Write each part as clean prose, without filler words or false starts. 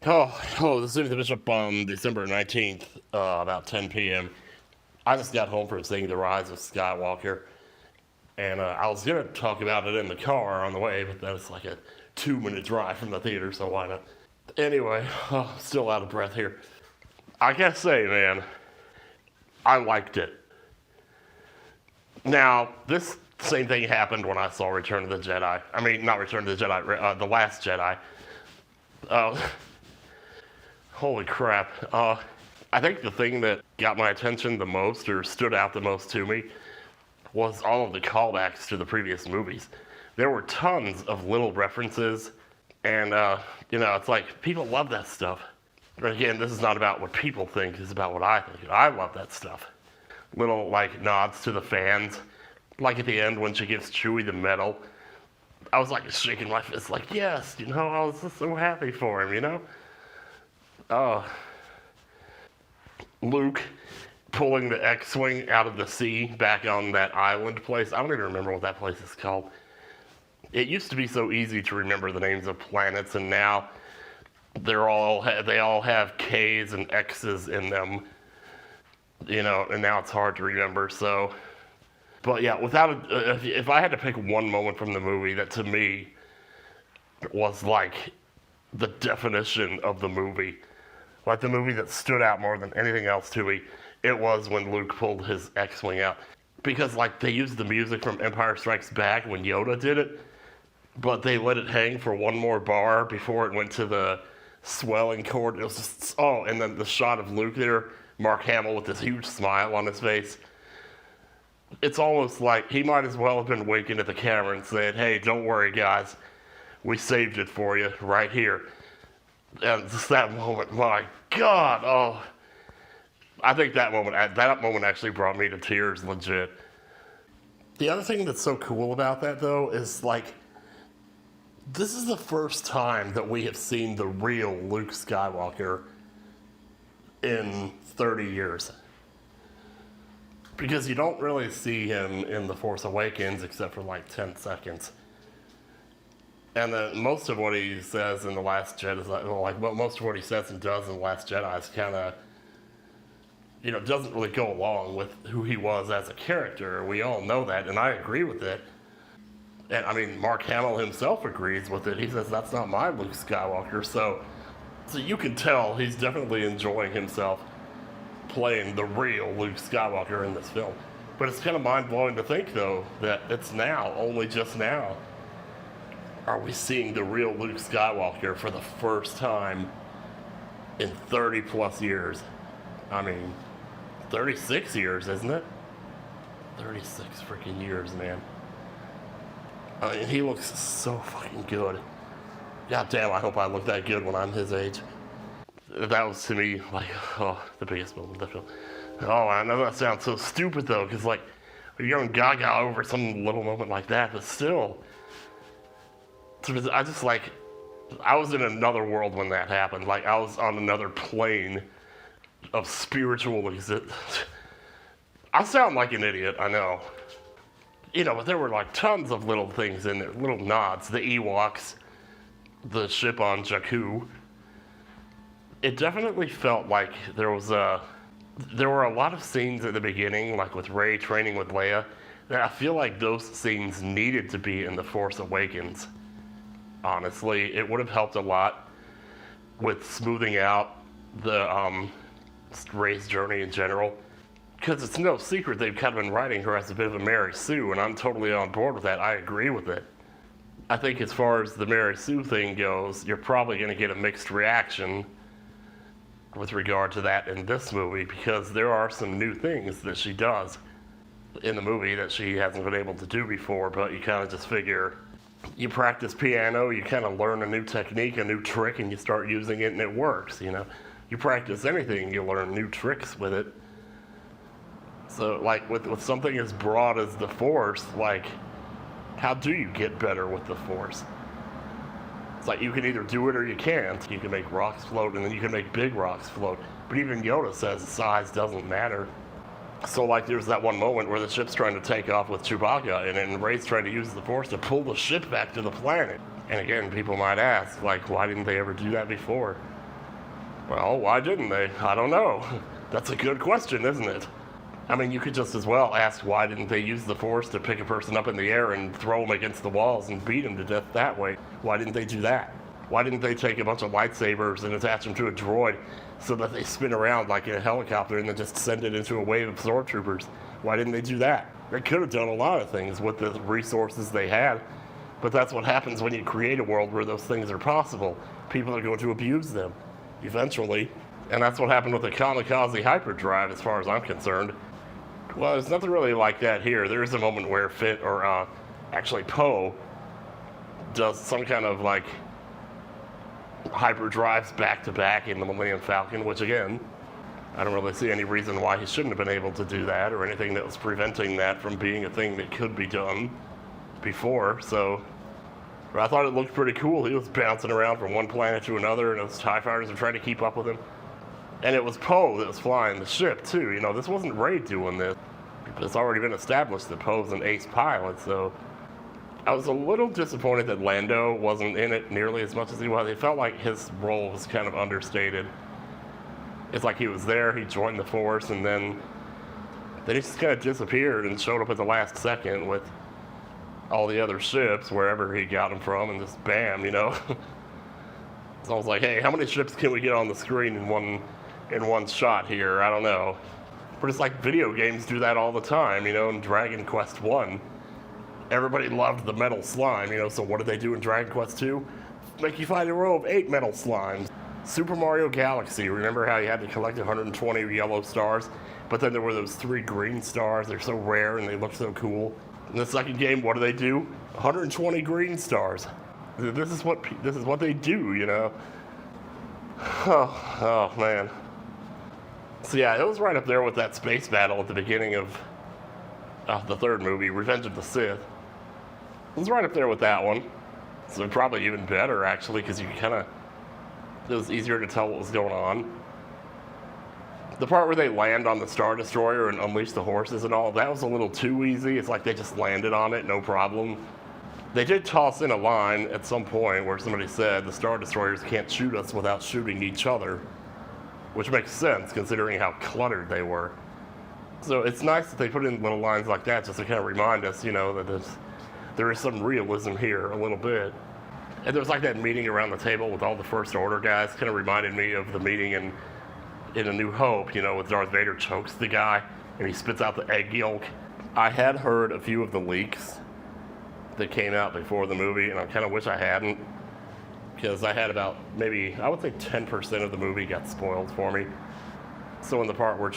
This is the Bishop on December 19th, about 10 p.m. I just got home from seeing The Rise of Skywalker, and I was going to talk about it in the car on the way, but that was like a 2-minute drive from the theater, so why not? Anyway, still out of breath here. I gotta say, man, I liked it. Now, this same thing happened when I saw Return of the Jedi. I mean, not Return of the Jedi, The Last Jedi. Holy crap. I think the thing that got my attention the most, or stood out the most to me, was all of the callbacks to the previous movies. There were tons of little references, and, it's like, people love that stuff. But again, this is not about what people think, it's about what I think. I love that stuff. Little, nods to the fans. Like at the end when she gives Chewie the medal. I was, shaking my fist, yes, I was just so happy for him, Luke pulling the X-Wing out of the sea back on that island place. I don't even remember what that place is called. It used to be so easy to remember the names of planets, and now they all have K's and X's in them, and now it's hard to remember. So, but yeah, if I had to pick one moment from the movie that to me was the definition of the movie, the movie that stood out more than anything else to me, it was when Luke pulled his X-Wing out. Because, they used the music from Empire Strikes Back when Yoda did it, but they let it hang for one more bar before it went to the swelling chord. It was just, and then the shot of Luke there, Mark Hamill with this huge smile on his face. It's almost like he might as well have been winking at the camera and saying, hey, don't worry, guys. We saved it for you right here. And just that moment, my God, I think that moment actually brought me to tears, legit. The other thing that's so cool about that, though, is, this is the first time that we have seen the real Luke Skywalker in 30 years. Because you don't really see him in The Force Awakens except for, 10 seconds. And then most of what he says in The Last Jedi, most of what he says and does in The Last Jedi is kind of, doesn't really go along with who he was as a character. We all know that, and I agree with it. And, Mark Hamill himself agrees with it. He says, that's not my Luke Skywalker. So you can tell he's definitely enjoying himself playing the real Luke Skywalker in this film. But it's kind of mind-blowing to think, though, that it's now, only just now, are we seeing the real Luke Skywalker for the first time in 30-plus years. 36 years, isn't it? 36 freaking years, man. He looks so fucking good. God damn, I hope I look that good when I'm his age. That was, to me, the biggest moment of the film. I know that sounds so stupid, though, because, you're going gaga over some little moment like that, but still. I was in another world when that happened. I was on another plane of spiritual existence. I sound like an idiot, I know. But there were, tons of little things in there, little nods. The Ewoks, the ship on Jakku. It definitely felt like there were a lot of scenes at the beginning, with Rey training with Leia, that I feel like those scenes needed to be in The Force Awakens. Honestly, it would have helped a lot with smoothing out the Rey's journey in general. Because it's no secret they've kind of been writing her as a bit of a Mary Sue, and I'm totally on board with that. I agree with it. I think as far as the Mary Sue thing goes, you're probably going to get a mixed reaction with regard to that in this movie, because there are some new things that she does in the movie that she hasn't been able to do before, but you kind of just figure, you practice piano, you kind of learn a new technique, a new trick, and you start using it and it works, You practice anything, you learn new tricks with it. So, with something as broad as the Force, how do you get better with the Force? It's you can either do it or you can't. You can make rocks float, and then you can make big rocks float. But even Yoda says size doesn't matter. So, there's that one moment where the ship's trying to take off with Chewbacca, and then Rey's trying to use the Force to pull the ship back to the planet. And again, people might ask, why didn't they ever do that before? Well, why didn't they? I don't know. That's a good question, isn't it? I mean, you could just as well ask why didn't they use the Force to pick a person up in the air and throw them against the walls and beat them to death that way? Why didn't they do that? Why didn't they take a bunch of lightsabers and attach them to a droid so that they spin around like in a helicopter and then just send it into a wave of stormtroopers? Why didn't they do that? They could have done a lot of things with the resources they had, but that's what happens when you create a world where those things are possible. People are going to abuse them, eventually. And that's what happened with the kamikaze hyperdrive, as far as I'm concerned. Well, there's nothing really like that here. There is a moment where actually Poe does some kind of like hyperdrives back to back in the Millennium Falcon, which again, I don't really see any reason why he shouldn't have been able to do that or anything that was preventing that from being a thing that could be done before. So I thought it looked pretty cool. He was bouncing around from one planet to another, and those TIE fighters were trying to keep up with him. And it was Poe that was flying the ship, too. You know, this wasn't Rey doing this. It's already been established that Poe's an ace pilot, so I was a little disappointed that Lando wasn't in it nearly as much as he was. It felt like his role was kind of understated. It's like he was there, he joined the Force, and then he just kind of disappeared and showed up at the last second with all the other ships, wherever he got them from, and just bam, you know? So I was like, hey, how many ships can we get on the screen in one shot here? I don't know. But it's like video games do that all the time, you know, in Dragon Quest 1. Everybody loved the metal slime, you know, so what did they do in Dragon Quest 2? Make you fight a row of 8 metal slimes. Super Mario Galaxy, remember how you had to collect 120 yellow stars? But then there were those 3 green stars, they're so rare and they look so cool. In the second game, what do? 120 green stars. This is what they do, you know? Oh man. So yeah, it was right up there with that space battle at the beginning of the third movie, Revenge of the Sith. It was right up there with that one. So probably even better, actually, because it was easier to tell what was going on. The part where they land on the Star Destroyer and unleash the horses and all, that was a little too easy. It's like they just landed on it, no problem. They did toss in a line at some point where somebody said the Star Destroyers can't shoot us without shooting each other, which makes sense considering how cluttered they were. So it's nice that they put in little lines like that just to kind of remind us, you know, that there is some realism here a little bit. And there was like that meeting around the table with all the First Order guys, kind of reminded me of the meeting in A New Hope, you know, with Darth Vader chokes the guy and he spits out the egg yolk. I had heard a few of the leaks that came out before the movie, and I kind of wish I hadn't, because I had about maybe, I would say 10% of the movie got spoiled for me. So in the part where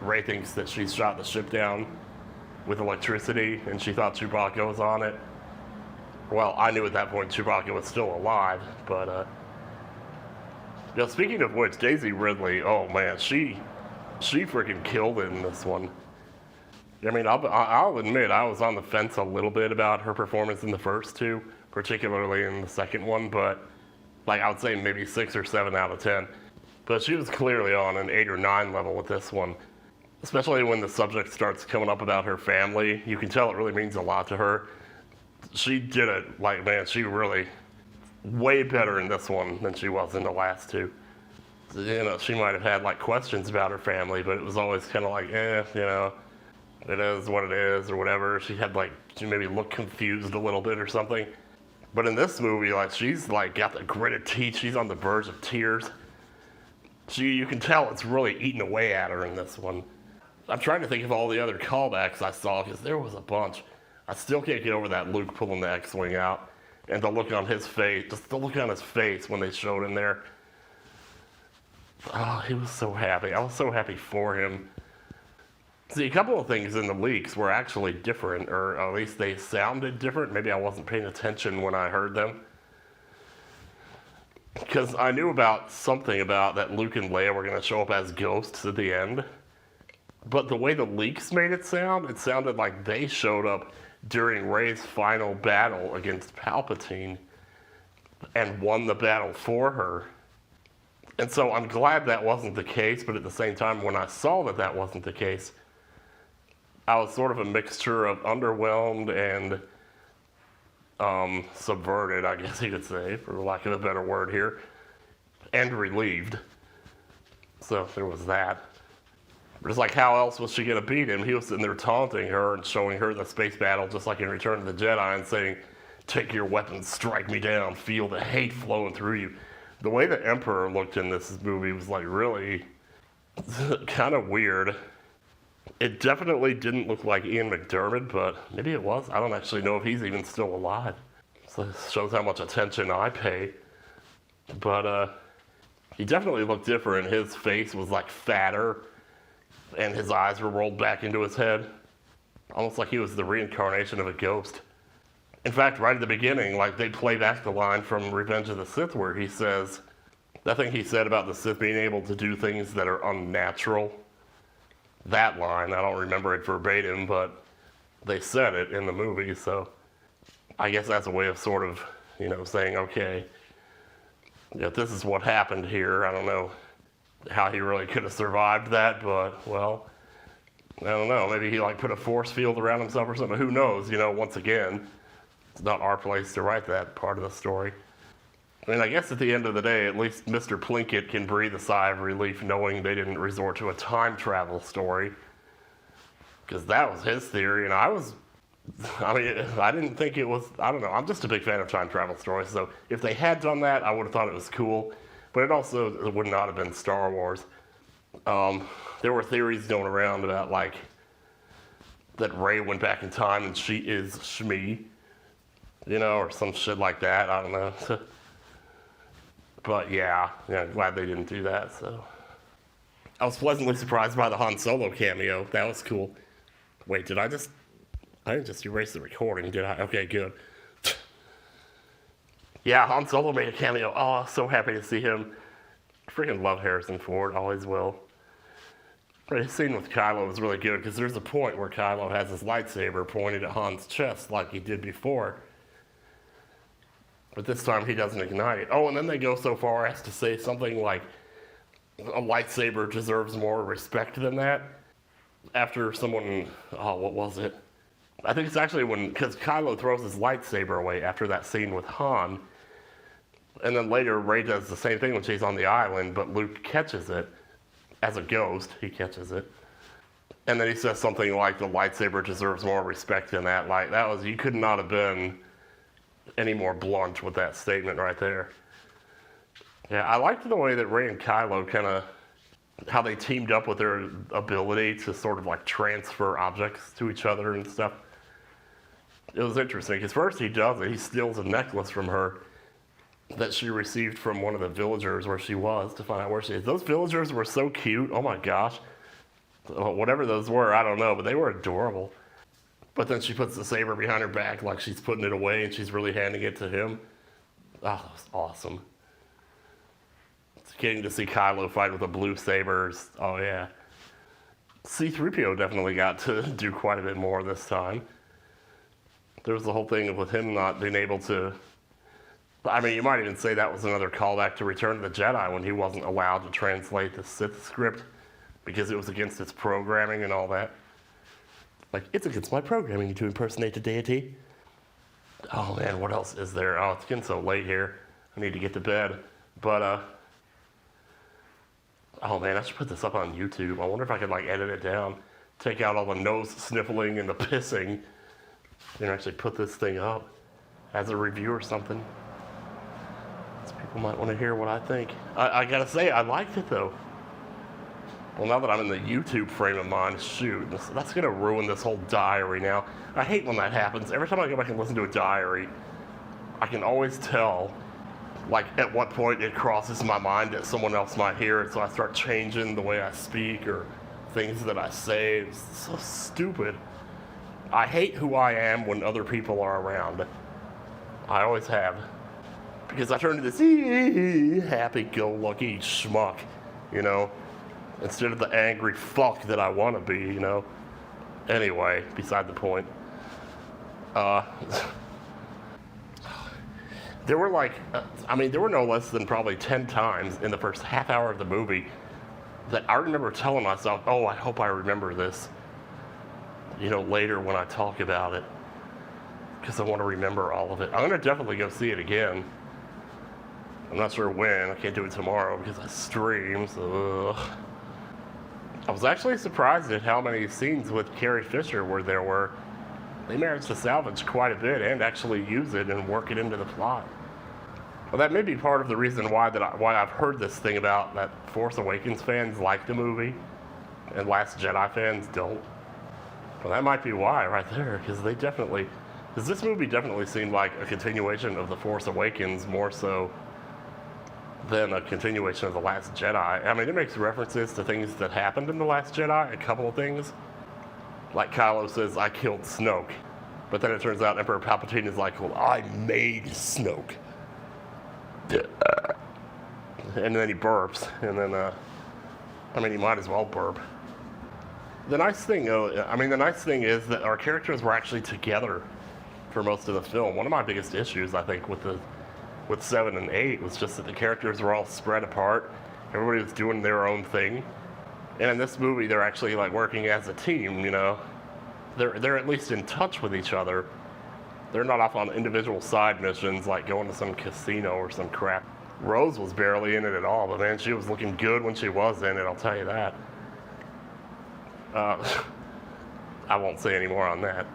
Rey thinks that she shot the ship down with electricity, and she thought Chewbacca was on it. Well, I knew at that point Chewbacca was still alive, but you know, speaking of which, Daisy Ridley, oh man, she freaking killed it in this one. I mean, I'll admit I was on the fence a little bit about her performance in the first two, particularly in the second one, but like I would say maybe 6 or 7 out of 10. But she was clearly on an 8 or 9 level with this one, especially when the subject starts coming up about her family. You can tell it really means a lot to her. She did it, like, man, she really way better in this one than she was in the last two. So, you know, she might have had like questions about her family, but it was always kind of like, you know, it is what it is or whatever. She maybe looked confused a little bit or something. But in this movie, like, she's like got the gritted teeth. She's on the verge of tears. You can tell it's really eating away at her in this one. I'm trying to think of all the other callbacks I saw, because there was a bunch. I still can't get over that Luke pulling the X-Wing out and the look on his face, just the look on his face when they showed him there. Oh, he was so happy. I was so happy for him. See, a couple of things in the leaks were actually different, or at least they sounded different. Maybe I wasn't paying attention when I heard them. Because I knew about something about that Luke and Leia were going to show up as ghosts at the end. But the way the leaks made it sounded like they showed up during Rey's final battle against Palpatine and won the battle for her. And so I'm glad that wasn't the case, but at the same time, when I saw that that wasn't the case, I was sort of a mixture of underwhelmed and subverted, I guess you could say, for lack of a better word here. and relieved. So there was that. But it's like, how else was she going to beat him? He was sitting there taunting her and showing her the space battle, just like in Return of the Jedi, and saying, take your weapons, strike me down, feel the hate flowing through you. The way the Emperor looked in this movie was like really kind of weird. It definitely didn't look like Ian McDiarmid, but maybe it was. I don't actually know if he's even still alive. So this shows how much attention I pay. But he definitely looked different. His face was like fatter, and his eyes were rolled back into his head. Almost like he was the reincarnation of a ghost. In fact, right at the beginning, like they play back the line from Revenge of the Sith where he says, that thing he said about the Sith being able to do things that are unnatural. That line, I don't remember it verbatim, but they said it in the movie, so I guess that's a way of sort of, saying, okay, this is what happened here. I don't know how he really could have survived that, but, well, I don't know. Maybe he put a force field around himself or something. Who knows? Once again, it's not our place to write that part of the story. I mean, I guess at the end of the day, at least Mr. Plinkett can breathe a sigh of relief knowing they didn't resort to a time travel story. Because that was his theory, and I didn't think it was, I don't know, I'm just a big fan of time travel stories, so if they had done that, I would have thought it was cool, but it also would not have been Star Wars. There were theories going around about, that Rey went back in time and she is Shmi, or some shit like that, I don't know. But yeah, glad they didn't do that, so. I was pleasantly surprised by the Han Solo cameo. That was cool. Wait, I didn't just erase the recording, did I? Okay, good. Yeah, Han Solo made a cameo. Oh, so happy to see him. Freaking love Harrison Ford, always will. But his scene with Kylo was really good, because there's a point where Kylo has his lightsaber pointed at Han's chest like he did before. But this time he doesn't ignite it. Oh, and then they go so far as to say something like, a lightsaber deserves more respect than that. After someone, what was it? I think it's actually because Kylo throws his lightsaber away after that scene with Han. And then later Rey does the same thing when she's on the island, but Luke catches it. As a ghost, he catches it. And then he says something like, the lightsaber deserves more respect than that. You could not have been any more blunt with that statement right there. Yeah, I liked the way that Rey and Kylo how they teamed up with their ability to sort of transfer objects to each other and stuff. It was interesting, because first he does it, he steals a necklace from her that she received from one of the villagers where she was to find out where she is. Those villagers were so cute, oh my gosh. Whatever those were, I don't know, but they were adorable. But then she puts the saber behind her back like she's putting it away and she's really handing it to him. Oh, that was awesome. Getting to see Kylo fight with a blue saber. Oh yeah. C-3PO definitely got to do quite a bit more this time. There was the whole thing with him not being able to... I mean, you might even say that was another callback to Return of the Jedi when he wasn't allowed to translate the Sith script because it was against its programming and all that. It's against my programming to impersonate the deity. Oh man, what else is there? Oh, it's getting so late here. I need to get to bed. But, oh man, I should put this up on YouTube. I wonder if I could edit it down, take out all the nose sniffling and the pissing, and actually put this thing up as a review or something. So people might want to hear what I think. I gotta say, I liked it though. Well, now that I'm in the YouTube frame of mind, shoot, that's gonna ruin this whole diary now. I hate when that happens. Every time I go back and listen to a diary, I can always tell at what point it crosses my mind that someone else might hear it, so I start changing the way I speak or things that I say. It's so stupid. I hate who I am when other people are around. I always have. Because I turn into this happy-go-lucky schmuck, instead of the angry fuck that I want to be, Anyway, beside the point. There were there were no less than probably 10 times in the first half hour of the movie that I remember telling myself, oh, I hope I remember this, later when I talk about it, because I want to remember all of it. I'm going to definitely go see it again. I'm not sure when. I can't do it tomorrow because I stream, so... I was actually surprised at how many scenes with Carrie Fisher there were. They managed to salvage quite a bit and actually use it and work it into the plot. Well, that may be part of the reason why I've heard this thing about that Force Awakens fans like the movie and Last Jedi fans don't. Well, that might be why right there, because this movie definitely seemed like a continuation of The Force Awakens more so than a continuation of The Last Jedi. I mean, it makes references to things that happened in The Last Jedi, a couple of things. Like Kylo says, I killed Snoke. But then it turns out Emperor Palpatine is like, well, I made Snoke. And then he burps, and then, I mean, he might as well burp. The nice thing is that our characters were actually together for most of the film. One of my biggest issues, I think, with 7 and 8 was just that the characters were all spread apart. Everybody was doing their own thing. And in this movie, they're actually, like, working as a team, you know? They're at least in touch with each other. They're not off on individual side missions, like going to some casino or some crap. Rose was barely in it at all, but man, she was looking good when she was in it, I'll tell you that. I won't say any more on that.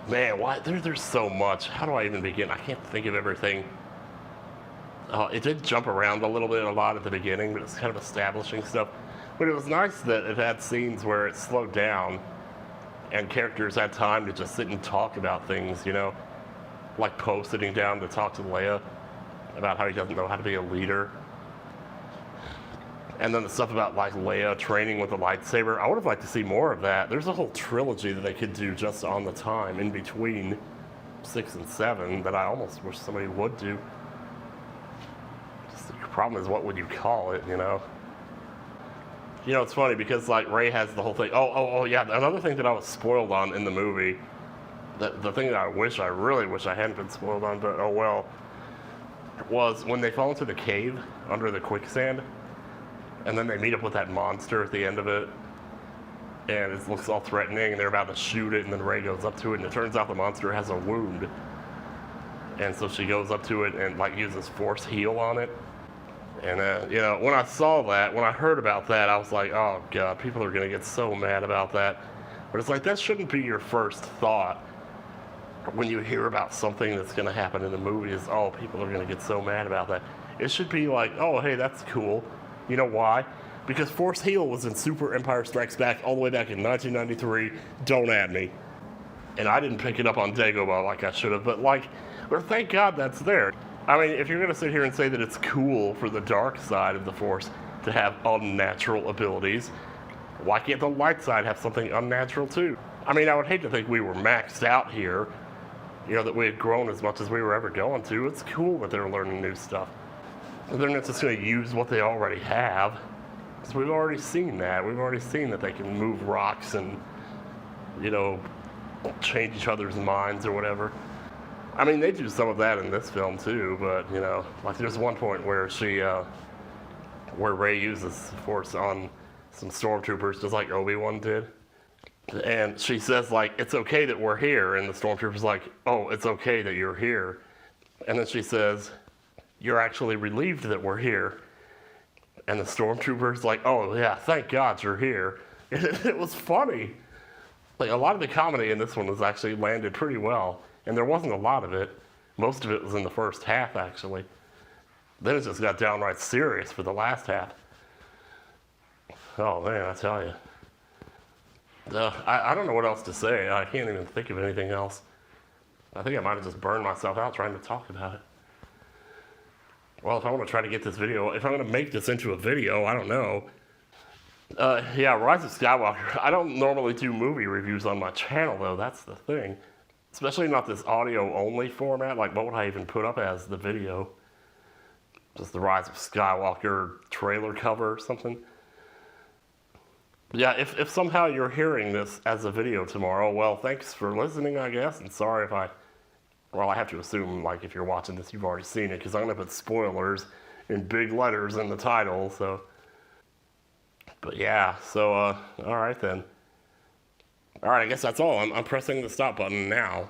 Man, why? There's so much. How do I even begin? I can't think of everything. It did jump around a lot at the beginning, but it's kind of establishing stuff. But it was nice that it had scenes where it slowed down and characters had time to just sit and talk about things, you know? Like Poe sitting down to talk to Leia about how he doesn't know how to be a leader. And then the stuff about, like, Leia training with a lightsaber. I would have liked to see more of that. There's a whole trilogy that they could do just on the time in between 6 and 7 that I almost wish somebody would do. Just the problem is, what would you call it, you know? You know, it's funny because, like, Rey has the whole thing. Oh, yeah, another thing that I was spoiled on in the movie, the thing that I really wish I hadn't been spoiled on, but oh well, was when they fall into the cave under the quicksand, and then they meet up with that monster at the end of it, and it looks all threatening, and they're about to shoot it, and then Rey goes up to it, and it turns out the monster has a wound. And so she goes up to it and, like, uses Force Heal on it. And, you know, when I heard about that, I was like, oh, God, people are going to get so mad about that. But it's like, that shouldn't be your first thought when you hear about something that's going to happen in the movie is, oh, people are going to get so mad about that. It should be like, oh, hey, that's cool. You know why? Because Force Heal was in Super Empire Strikes Back all the way back in 1993. Don't at me. And I didn't pick it up on Dagobah like I should have, but, like, well, thank God that's there. I mean, if you're going to sit here and say that it's cool for the dark side of the Force to have unnatural abilities, why can't the light side have something unnatural too? I mean, I would hate to think we were maxed out here, you know, that we had grown as much as we were ever going to. It's cool that they're learning new stuff. They're not just going to use what they already have, because we've already seen that. We've already seen that they can move rocks and, you know, change each other's minds or whatever. I mean, they do some of that in this film too, but, you know, like there's one point where where Rey uses Force on some stormtroopers, just like Obi-Wan did. And she says, like, it's okay that we're here, and the stormtrooper's like, oh, it's okay that you're here. And then she says, you're actually relieved that we're here. And the stormtrooper's like, oh, yeah, thank God you're here. And it was funny. Like, a lot of the comedy in this one was actually landed pretty well. And there wasn't a lot of it. Most of it was in the first half, actually. Then it just got downright serious for the last half. Oh, man, I tell you. I don't know what else to say. I can't even think of anything else. I think I might have just burned myself out trying to talk about it. Well, if I want to try to get this video, if I'm going to make this into a video, I don't know. Yeah, Rise of Skywalker. I don't normally do movie reviews on my channel, though. That's the thing. Especially not this audio-only format. Like, what would I even put up as the video? Just the Rise of Skywalker trailer cover or something? Yeah, if somehow you're hearing this as a video tomorrow, well, thanks for listening, I guess. And sorry if I have to assume, like, if you're watching this, you've already seen it, because I'm going to put spoilers in big letters in the title, so. But yeah, so, all right then. All right, I guess that's all. I'm pressing the stop button now.